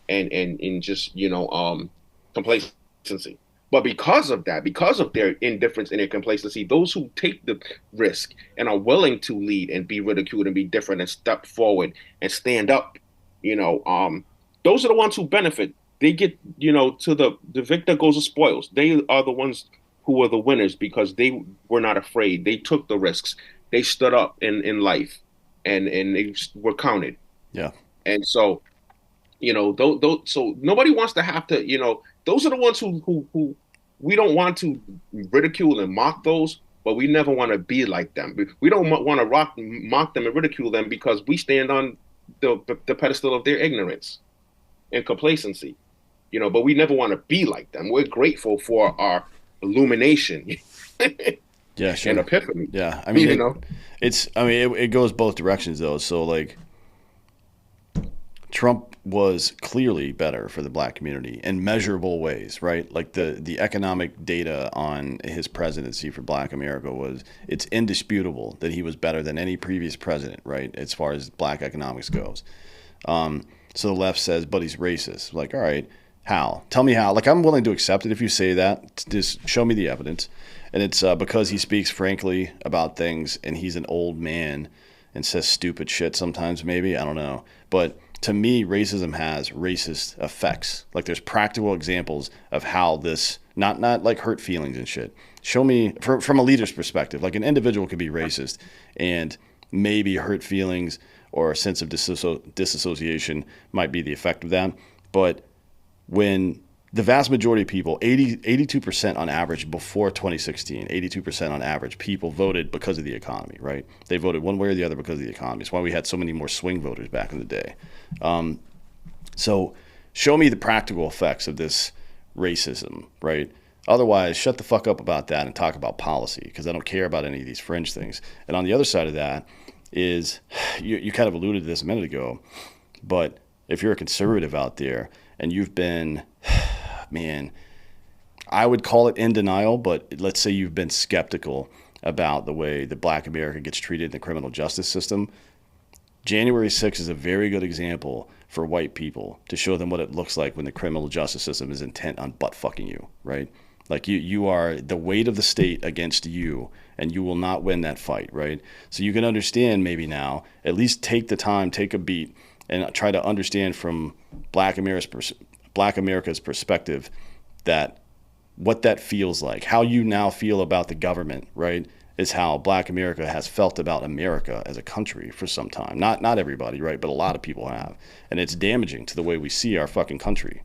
and just, complacency. But because of that, because of their indifference and their complacency, those who take the risk and are willing to lead and be ridiculed and be different and step forward and stand up, those are the ones who benefit. They get, to the victor goes the spoils. They are the ones who were the winners because they were not afraid. They took the risks. They stood up in life and they were counted. Yeah. And so, so nobody wants to have to, those are the ones who we don't want to ridicule and mock those, but we never want to be like them. We don't want to mock them and ridicule them because we stand on the pedestal of their ignorance and complacency, but we never want to be like them. We're grateful for our illumination. Yeah, an sure. epiphany. Yeah, I mean You know, it goes both directions though. So like Trump was clearly better for the black community in measurable ways, right? Like the economic data on his presidency for black America it's indisputable that he was better than any previous president, right? As far as black economics goes. So the left says, but he's racist. Like, all right, how? Tell me how. Like, I'm willing to accept it if you say that. Just show me the evidence. And it's because he speaks frankly about things and he's an old man and says stupid shit sometimes, maybe. I don't know. But to me, racism has racist effects. Like, there's practical examples of how this, not like hurt feelings and shit. Show me, from a leader's perspective, like an individual could be racist and maybe hurt feelings or a sense of disassociation might be the effect of that. But when the vast majority of people, 82% on average before 2016, 82% on average, people voted because of the economy, right? They voted one way or the other because of the economy. It's why we had so many more swing voters back in the day. So show me the practical effects of this racism, right? Otherwise, shut the fuck up about that and talk about policy because I don't care about any of these fringe things. And on the other side of that is, you kind of alluded to this a minute ago, but if you're a conservative out there and you've been, man, I would call it in denial, but let's say you've been skeptical about the way that black America gets treated in the criminal justice system. January 6th is a very good example for white people to show them what it looks like when the criminal justice system is intent on butt fucking you, right? Like you are the weight of the state against you, and you will not win that fight, right? So you can understand maybe now, at least take the time, take a beat, and try to understand from Black America's perspective that what that feels like, how you now feel about the government, right? Is how Black America has felt about America as a country for some time. Not everybody, right? But a lot of people have. And it's damaging to the way we see our fucking country.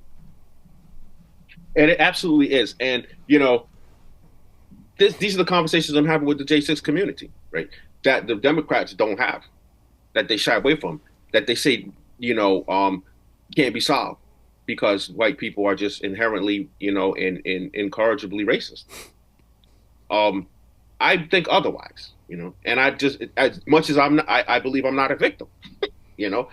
and it absolutely is. And these are the conversations I'm having with the J6 community, right? That the Democrats don't have, that they shy away from, that they say, can't be solved because white people are just inherently, incorrigibly racist. I think otherwise, and I just, as much as I believe I'm not a victim, you know,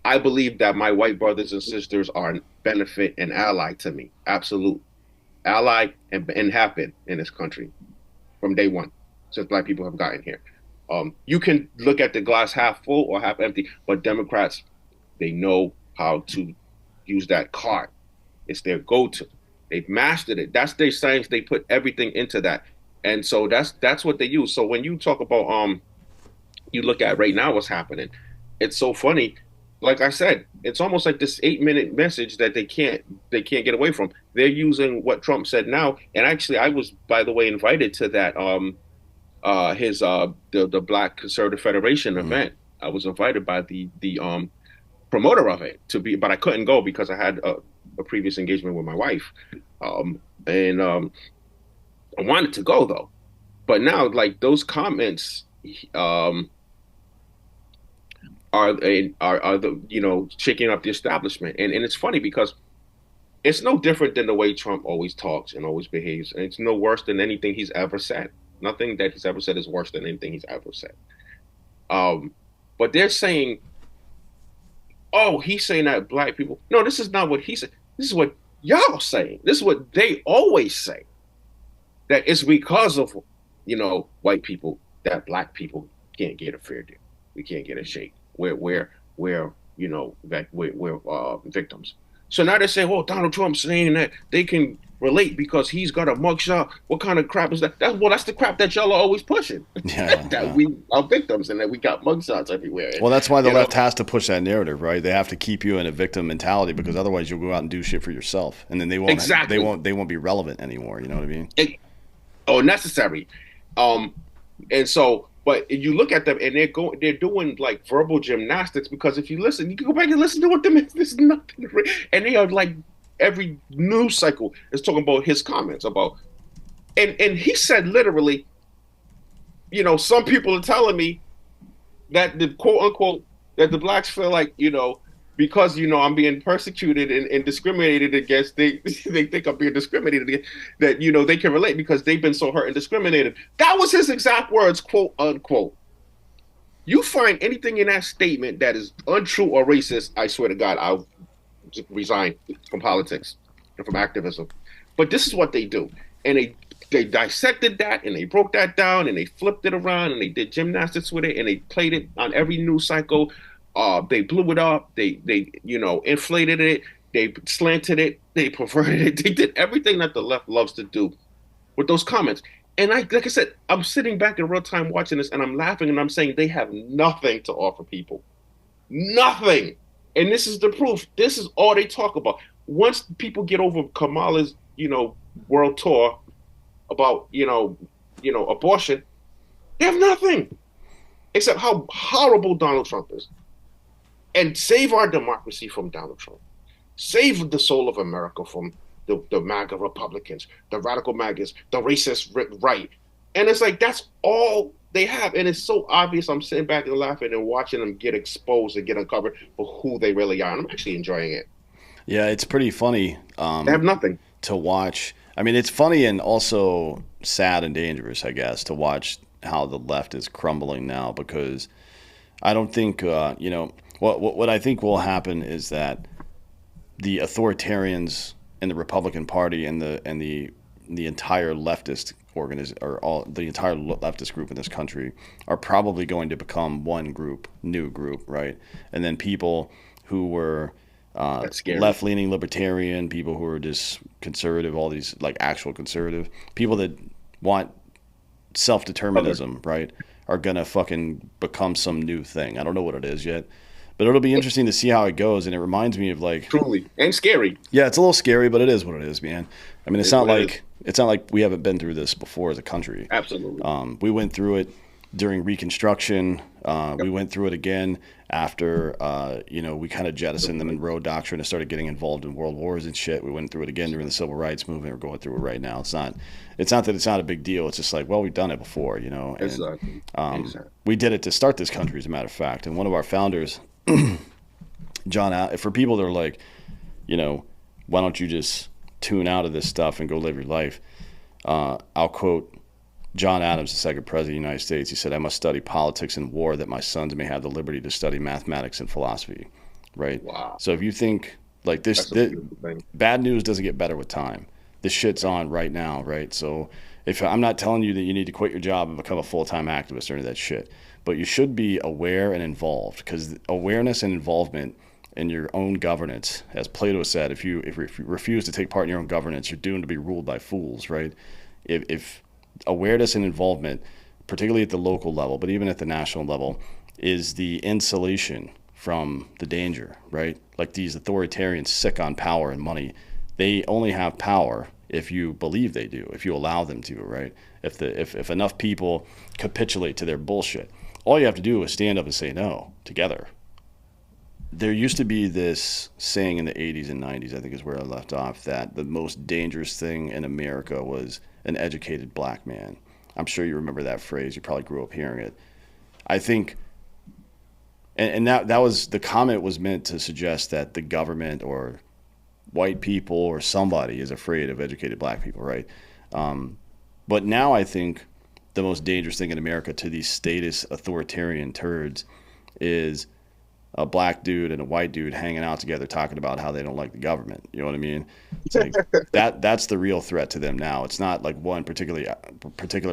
I believe that my white brothers and sisters are a benefit and ally to me, absolute ally, and have been in this country from day one since black people have gotten here. You can look at the glass half full or half empty, but Democrats, they know how to use that card. It's their go-to. They've mastered it. That's their science. They put everything into that. And so that's what they use. So when you talk about you look at right now what's happening, it's so funny. Like I said, it's almost like this 8-minute message that they can't get away from. They're using what Trump said now. And actually, I was, by the way, invited to that the Black Conservative Federation event. I was invited by the promoter of it to be, but I couldn't go because I had a previous engagement with my wife. I wanted to go though, but now like those comments are the shaking up the establishment, and it's funny because it's no different than the way Trump always talks and always behaves, and it's no worse than anything he's ever said. Nothing that he's ever said is worse than anything he's ever said. But they're saying, oh, he's saying that black people. No, this is not what he said. This is what y'all saying. This is what they always say. That it's because of white people that black people can't get a fair deal. We can't get a shake. We're victims. So now they say, well, Donald Trump's saying that they can relate because he's got a mugshot. What kind of crap is that? That's the crap that y'all are always pushing. Yeah, that we are victims and that we got mugshots everywhere. Well, that's why the left has to push that narrative, right? They have to keep you in a victim mentality because otherwise you'll go out and do shit for yourself, and then they won't. Exactly. They won't be relevant anymore. You know what I mean? Necessary. And so, but you look at them and they're doing like verbal gymnastics because if you listen, you can go back and listen to what them is nothing, and they are like every news cycle is talking about his comments about, and he said literally, some people are telling me that the quote unquote that the blacks feel like because I'm being persecuted and discriminated against. They think I'm being discriminated against. That they can relate because they've been so hurt and discriminated. That was his exact words, quote unquote. You find anything in that statement that is untrue or racist, I swear to God, I'll resign from politics and from activism. But this is what they do, and they dissected that and they broke that down and they flipped it around and they did gymnastics with it and they played it on every news cycle. They blew it up. They inflated it. They slanted it. They perverted it. They did everything that the left loves to do with those comments. And like I said, I'm sitting back in real time watching this and I'm laughing and I'm saying they have nothing to offer people. Nothing. And this is the proof. This is all they talk about. Once people get over Kamala's, world tour about, abortion, they have nothing except how horrible Donald Trump is. And save our democracy from Donald Trump. Save the soul of America from the MAGA Republicans, the radical MAGAs, the racist right. And it's like, that's all they have. And it's so obvious. I'm sitting back and laughing and watching them get exposed and get uncovered for who they really are. And I'm actually enjoying it. Yeah, it's pretty funny. They have nothing to watch. I mean, it's funny and also sad and dangerous, I guess, to watch how the left is crumbling now, because I don't think, what I think will happen is that the authoritarians in the Republican Party and the entire leftist the entire leftist group in this country are probably going to become one group, new group, right? And then people who were left-leaning libertarian, people who are just conservative, all these like actual conservative people that want self-determinism, right, are gonna fucking become some new thing. I don't know what it is yet, but it'll be interesting to see how it goes. And it reminds me of like, truly, and scary. Yeah, it's a little scary, but it is what it is, man. I mean, it's not like we haven't been through this before as a country. Absolutely. We went through it during Reconstruction. We went through it again after, we kind of jettisoned the Monroe Doctrine and started getting involved in world wars and shit. We went through it again during the Civil Rights Movement. We're going through it right now. It's not that it's not a big deal. It's just like, well, we've done it before, And, exactly. We did it to start this country, as a matter of fact. And one of our founders, John, for people that are like, why don't you just tune out of this stuff and go live your life? I'll quote John Adams, the second president of the United States. He said, "I must study politics and war that my sons may have the liberty to study mathematics and philosophy." Right? Wow. So if you think like this bad news doesn't get better with time. This shit's on right now, right? So if I'm not telling you that you need to quit your job and become a full-time activist or any of that shit, but you should be aware and involved, because awareness and involvement in your own governance, as Plato said, if you refuse to take part in your own governance, you're doomed to be ruled by fools, right? If awareness and involvement, particularly at the local level, but even at the national level, is the insulation from the danger, right? Like these authoritarians sick on power and money, they only have power if you believe they do, if you allow them to, right? If enough people capitulate to their bullshit, all you have to do is stand up and say no together. There used to be this saying in the 80s and 90s, I think is where I left off, that the most dangerous thing in America was an educated black man. I'm sure you remember that phrase. You probably grew up hearing it. I think, and that was, the comment was meant to suggest that the government or white people or somebody is afraid of educated black people, right? But now I think the most dangerous thing in America to these statist authoritarian turds is a black dude and a white dude hanging out together talking about how they don't like the government. You know what I mean? It's like that's the real threat to them now. It's not like one particular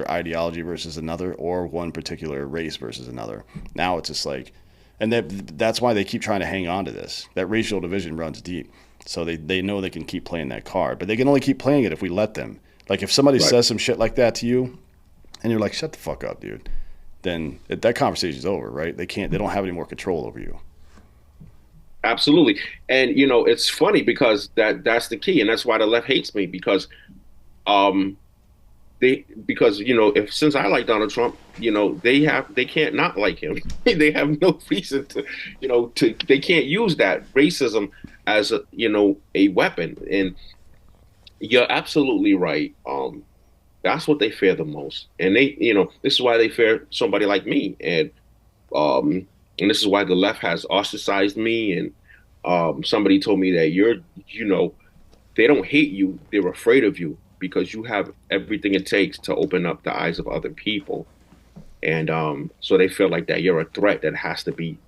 ideology versus another, or one particular race versus another. Now it's just like, and that's why they keep trying to hang on to this. That racial division runs deep. So they know they can keep playing that card, but they can only keep playing it if we let them. Like if somebody says some shit like that to you and you're like, shut the fuck up, dude, then that conversation's over, right? They don't have any more control over you. Absolutely. And it's funny because that's the key, and that's why the left hates me, because if since I like Donald Trump, they can't not like him. They have no reason to they can't use that racism as a weapon. And you're absolutely right. That's what they fear the most. And this is why they fear somebody like me. And this is why the left has ostracized me and Somebody told me that you know, they don't hate you, they're afraid of you because you have everything it takes to open up the eyes of other people. And so they feel like that you're a threat that has to be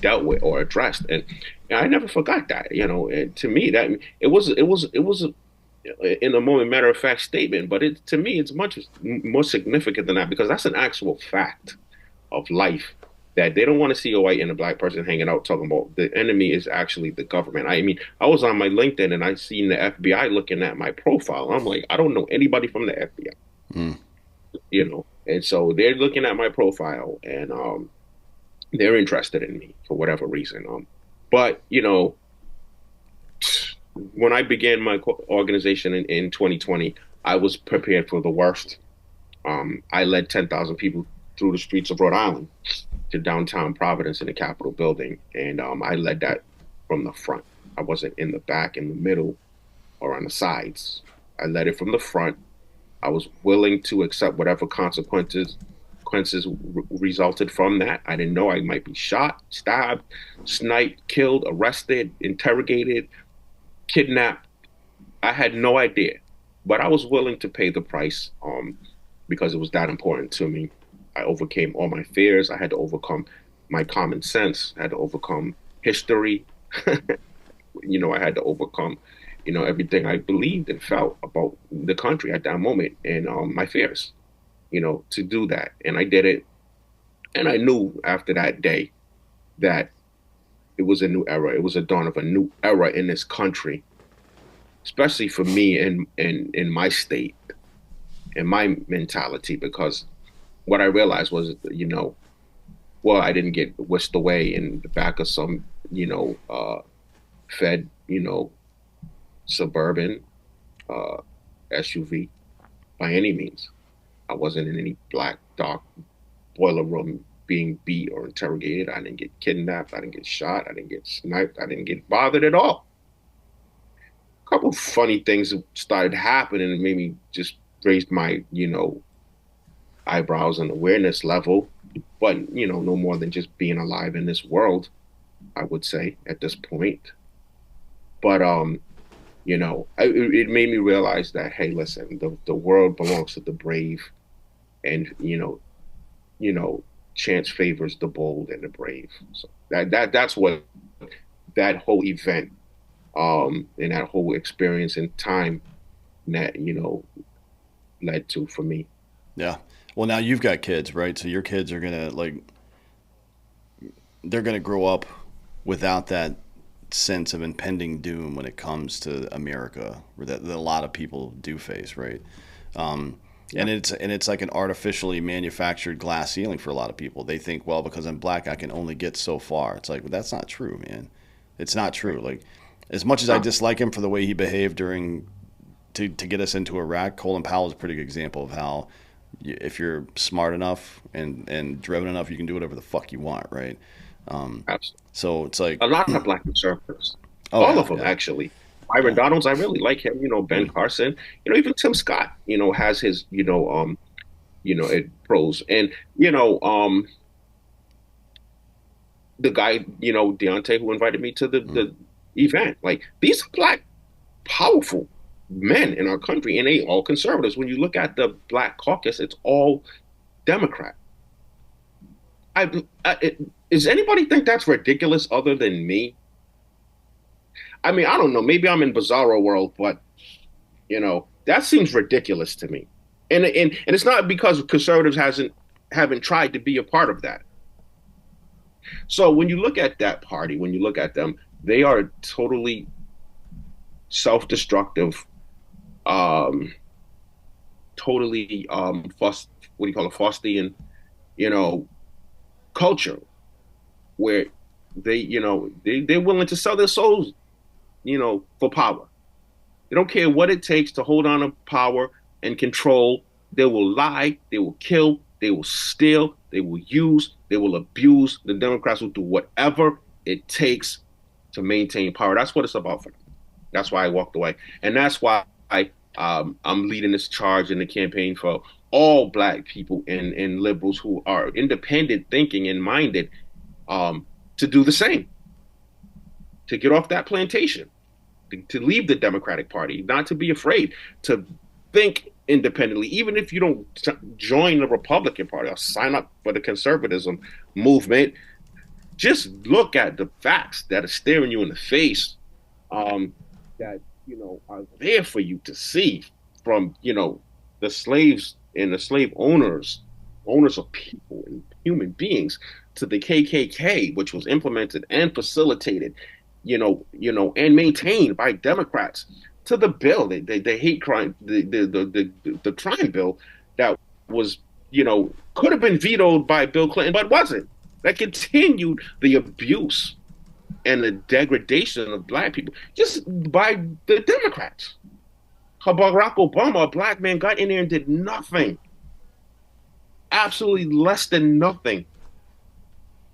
dealt with or addressed. And I never forgot that, and to me that it was in a moment matter of fact statement, but it to me it's much more significant than that because that's an actual fact of life that they don't want to see a white and a black person hanging out talking about the enemy is actually the government. I mean, I was on my LinkedIn and I seen the FBI looking at my profile. I'm like, I don't know anybody from the Mm. FBI. And so they're looking at my profile and they're interested in me for whatever reason. But when I began my organization in 2020, I was prepared for the worst. I led 10,000 people through the streets of Rhode Island to downtown Providence in the Capitol building, and I led that from the front. I wasn't in the back, in the middle, or on the sides. I led it from the front. I was willing to accept whatever consequences resulted from that. I didn't know I might be shot, stabbed, sniped, killed, arrested, interrogated, kidnapped. I had no idea, but I was willing to pay the price because it was that important to me. I overcame all my fears. I had to overcome my common sense. I had to overcome history. I had to overcome, everything I believed and felt about the country at that moment and my fears, to do that. And I did it. And I knew after that day that it was a new era. It was a dawn of a new era in this country, especially for me in my state and my mentality, because what I realized was, well, I didn't get whisked away in the back of some, Fed, suburban SUV by any means. I wasn't in any black, dark boiler room being beat or interrogated. I didn't get kidnapped. I didn't get shot. I didn't get sniped. I didn't get bothered at all. A couple of funny things started happening and made me just raised my, eyebrows and awareness level. But, no more than just being alive in this world, I would say at this point. But it made me realize that hey, listen, the world belongs to the brave, and chance favors the bold and the brave. So that's what that whole event, and that whole experience in time that led to for me. Yeah. Well, now you've got kids, right? So your kids are gonna they're gonna grow up without that sense of impending doom when it comes to America, that a lot of people do face, right? Um, Yeah. and it's like an artificially manufactured glass ceiling for a lot of people. They think, well, because I'm black, I can only get so far. It's like, well, that's not true, man. It's not true. Like, as much as I Huh. dislike him for the way he behaved during to get us into Iraq, Colin Powell is a pretty good example of how if you're smart enough and driven enough, you can do whatever the fuck you want, right? Um, Absolutely. so it's like, A lot of black conservatives, oh all yeah, of them yeah, actually. Byron yeah. Donalds, I really like him. Ben Mm, Carson, even Tim Scott, has his, it pros. And, the guy, Deontay, who invited me to the, mm. the event, like these are black, powerful men in our country, and they all conservatives. When you look at the black caucus, it's all Democrat. Does anybody think that's ridiculous other than me? I mean, I don't know. Maybe I'm in bizarro world, but that seems ridiculous to me. And it's not because conservatives hasn't haven't tried to be a part of that. So when you look at that party, when you look at them, they are totally self-destructive, um, totally what do you call it, Faustian, you know, culture where they're willing to sell their souls, for power. They don't care what it takes to hold on to power and control. They will lie, they will kill, they will steal, they will use, they will abuse. The Democrats will do whatever it takes to maintain power. That's what it's about for them. That's why I walked away. And that's why I'm leading this charge in the campaign for all black people and liberals who are independent thinking and minded, to do the same, to get off that plantation, to leave the Democratic Party, not to be afraid, to think independently, even if you don't join the Republican Party or sign up for the conservatism movement. Just look at the facts that are staring you in the face, that are there for you to see, from the slaves and the slave owners of people and human beings, to the KKK, which was implemented and facilitated, and maintained by Democrats, to the bill, the hate crime, the crime bill that was, could have been vetoed by Bill Clinton, but wasn't. That continued the abuse and the degradation of black people just by the Democrats. How Barack Obama, a black man, got in there and did nothing, absolutely less than nothing,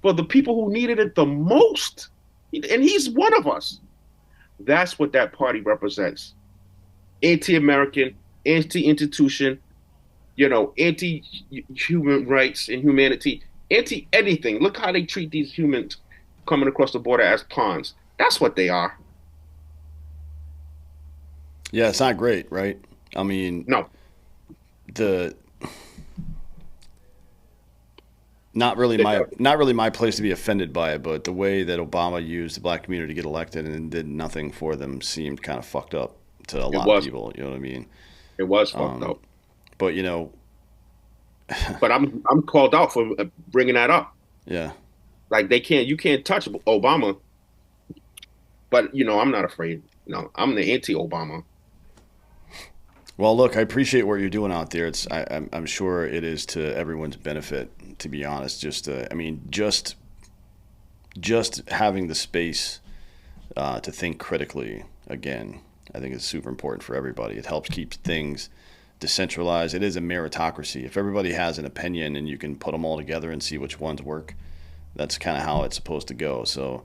for the people who needed it the most. And he's one of us. That's what that party represents. Anti-American, anti-institution, anti-human rights and humanity, anti-anything. Look how they treat these humans coming across the border as pawns. That's what they are. Yeah, it's not great, right? I mean, No. the not really my place to be offended by it, but the way that Obama used the black community to get elected and did nothing for them seemed kind of fucked up to a lot of people. You know what I mean? It was fucked up. But but I'm called out for bringing that up. Yeah. Like you can't touch Obama. But I'm not afraid. No, I'm the anti-Obama. Well, look, I appreciate what you're doing out there. I'm sure it is to everyone's benefit, to be honest. Just having the space to think critically again, I think is super important for everybody. It helps keep things decentralized. It is a meritocracy. If everybody has an opinion and you can put them all together and see which ones work, that's kind of how it's supposed to go. So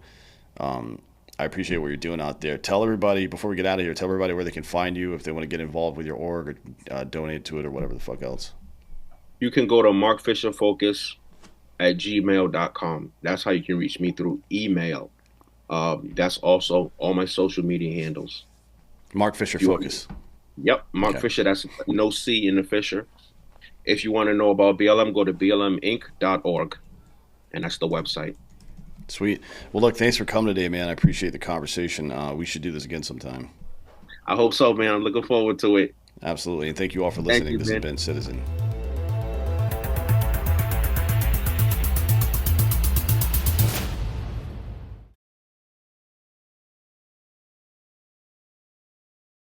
I appreciate what you're doing out there. Tell everybody, before we get out of here, tell everybody where they can find you if they want to get involved with your org or donate to it or whatever the fuck else. You can go to markfisherfocus@gmail.com. That's how you can reach me, through email. That's also all my social media handles. Mark Fisher Focus. Yep, Mark Fisher. That's no C in the Fisher. If you want to know about BLM, go to blminc.org, and that's the website. Sweet. Well, look, thanks for coming today, man. I appreciate the conversation. We should do this again sometime. I hope so, man. I'm looking forward to it. Absolutely. And thank you all for listening. This has been Citizen.